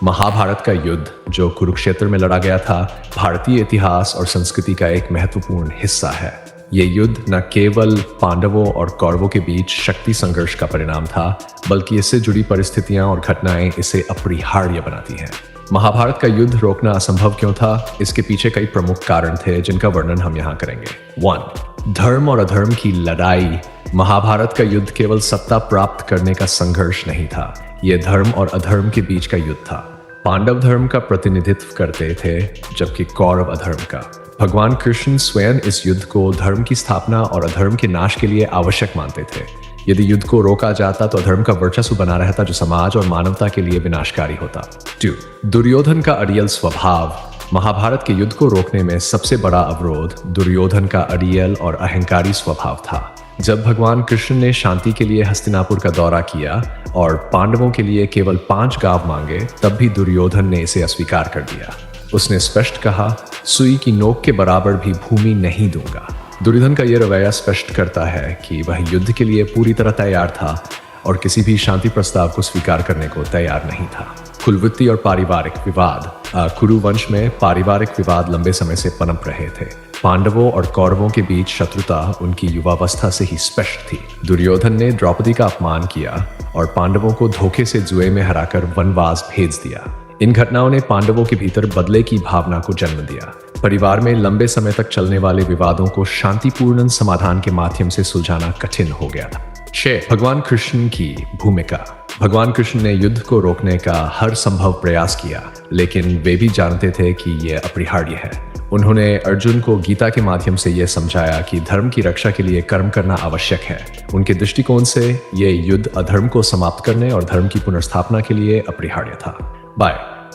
महाभारत का युद्ध जो कुरुक्षेत्र में लड़ा गया था, भारतीय इतिहास और संस्कृति का एक महत्वपूर्ण हिस्सा है। ये युद्ध न केवल पांडवों और कौरवों के बीच शक्ति संघर्ष का परिणाम था, बल्कि इससे जुड़ी परिस्थितियां और घटनाएं इसे अपरिहार्य बनाती हैं। महाभारत का युद्ध रोकना असंभव क्यों था? इसके पीछे कई प्रमुख कारण थे जिनका वर्णन हम यहाँ करेंगे। 1. धर्म और अधर्म की लड़ाई। महाभारत का युद्ध केवल सत्ता प्राप्त करने का संघर्ष नहीं था, यह धर्म और अधर्म के बीच का युद्ध था। पांडव धर्म का प्रतिनिधित्व करते थे, जबकि कौरव अधर्म का। भगवान कृष्ण स्वयं इस युद्ध को धर्म की स्थापना और अधर्म के नाश के लिए आवश्यक मानते थे। यदि युद्ध को रोका जाता तो अधर्म का वर्चस्व बना रहता, जो समाज और मानवता के लिए विनाशकारी होता। 2. दुर्योधन का अड़ियल स्वभाव। महाभारत के युद्ध को रोकने में सबसे बड़ा अवरोध दुर्योधन का अड़ियल और अहंकारी स्वभाव था। जब भगवान कृष्ण ने शांति के लिए हस्तिनापुर का दौरा किया और पांडवों के लिए केवल 5 गांव मांगे, तब भी दुर्योधन ने इसे अस्वीकार कर दिया। उसने स्पष्ट कहा, सुई की नोक के बराबर भी भूमि नहीं दूंगा। दुर्योधन का यह रवैया स्पष्ट करता है कि वह युद्ध के लिए पूरी तरह तैयार था और किसी भी शांति प्रस्ताव को स्वीकार करने को तैयार नहीं था। कुलवृत्ति और पारिवारिक विवाद। कुरु वंश में पारिवारिक विवाद लंबे समय से पनप रहे थे। पांडवों और कौरवों के बीच शत्रुता उनकी युवावस्था से ही स्पष्ट थी। दुर्योधन ने द्रौपदी का अपमान किया और पांडवों को धोखे से जुए में हराकर वनवास भेज दिया। इन घटनाओं ने पांडवों के भीतर बदले की भावना को जन्म दिया। परिवार में लंबे समय तक चलने वाले विवादों को शांतिपूर्ण समाधान के माध्यम से सुलझाना कठिन हो गया था। 6. भगवान कृष्ण की भूमिका। भगवान कृष्ण ने युद्ध को रोकने का हर संभव प्रयास किया, लेकिन वे भी जानते थे कि यह अपरिहार्य है। उन्होंने अर्जुन को गीता के माध्यम से यह समझाया कि धर्म की रक्षा के लिए कर्म करना आवश्यक है। उनके दृष्टिकोण से यह युद्ध अधर्म को समाप्त करने और धर्म की पुनर्स्थापना के लिए अपरिहार्य था।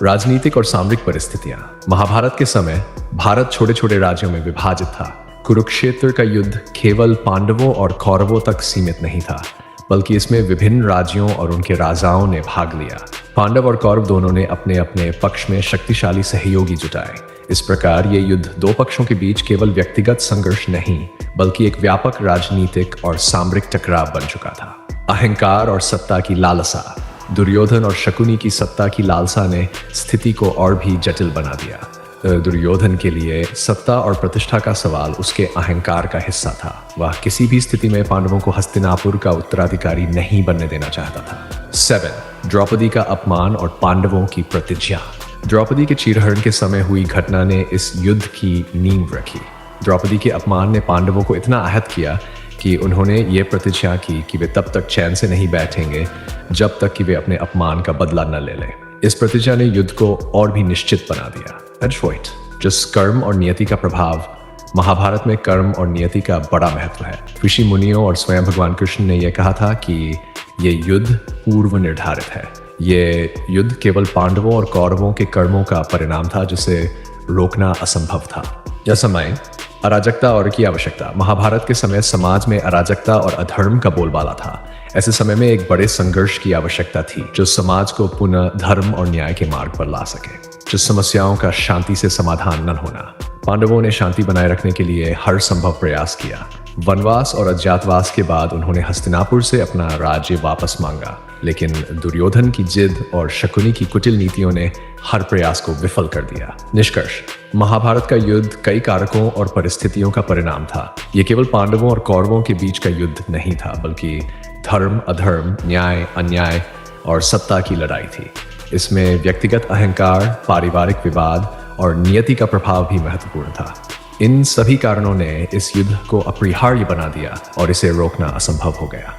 राजनीतिक और सामरिक परिस्थितियां। महाभारत के समय भारत छोटे छोटे राज्यों में विभाजित था। कुरुक्षेत्र का युद्ध केवल पांडवों और कौरवों तक सीमित नहीं था, बल्कि इसमें विभिन्न राज्यों और उनके राजाओं ने भाग लिया। पांडव और कौरव दोनों ने अपने अपने पक्ष में शक्तिशाली सहयोगी जुटाए। इस प्रकार ये युद्ध 2 पक्षों के बीच केवल व्यक्तिगत संघर्ष नहीं, बल्कि एक व्यापक राजनीतिक और सामरिक टकराव बन चुका था। अहंकार और सत्ता की लालसा। दुर्योधन और शकुनी की सत्ता की लालसा ने स्थिति को और भी जटिल बना दिया। दुर्योधन के लिए सत्ता और प्रतिष्ठा का सवाल उसके अहंकार का हिस्सा था। वह किसी भी स्थिति में पांडवों को हस्तिनापुर का उत्तराधिकारी नहीं बनने देना चाहता था। 7. द्रौपदी का अपमान और पांडवों की प्रतिज्ञा। द्रौपदी के चीरहरण के समय हुई घटना ने इस युद्ध की नींव रखी। द्रौपदी के अपमान ने पांडवों को इतना आहत किया कि उन्होंने ये प्रतिज्ञा की कि वे तब तक चैन से नहीं बैठेंगे जब तक कि वे अपने अपमान का बदला न ले लें। इस प्रतिज्ञा ने युद्ध को और भी निश्चित बना दिया। जिस कर्म और नियति का प्रभाव। महाभारत में कर्म और नियति का बड़ा महत्व है। ऋषि मुनियों और स्वयं भगवान कृष्ण ने यह कहा था कि ये युद्ध पूर्व निर्धारित है। ये युद्ध केवल पांडवों और कौरवों के कर्मों का परिणाम था, जिसे रोकना असंभव था। यह समय अराजकता और की आवश्यकता। महाभारत के समय समाज में अराजकता और अधर्म का बोलबाला था। ऐसे समय में एक बड़े संघर्ष की आवश्यकता थी, जो समाज को पुनः धर्म और न्याय के मार्ग पर ला सके। जिस समस्याओं का शांति से समाधान न होना। पांडवों ने शांति बनाए रखने के लिए हर संभव प्रयास किया। वनवास और अज्ञातवास के बाद उन्होंने हस्तिनापुर से अपना राज्य वापस मांगा, लेकिन दुर्योधन की जिद और शकुनी की कुटिल नीतियों ने हर प्रयास को विफल कर दिया। निष्कर्ष, महाभारत का युद्ध कई कारकों और परिस्थितियों का परिणाम था। यह केवल पांडवों और कौरवों के बीच का युद्ध नहीं था, बल्कि धर्म, अधर्म, न्याय, अन्याय और सत्ता की लड़ाई थी। इसमें व्यक्तिगत अहंकार, पारिवारिक विवाद और नियति का प्रभाव भी महत्वपूर्ण था। इन सभी कारणों ने इस युद्ध को अपरिहार्य बना दिया और इसे रोकना असंभव हो गया।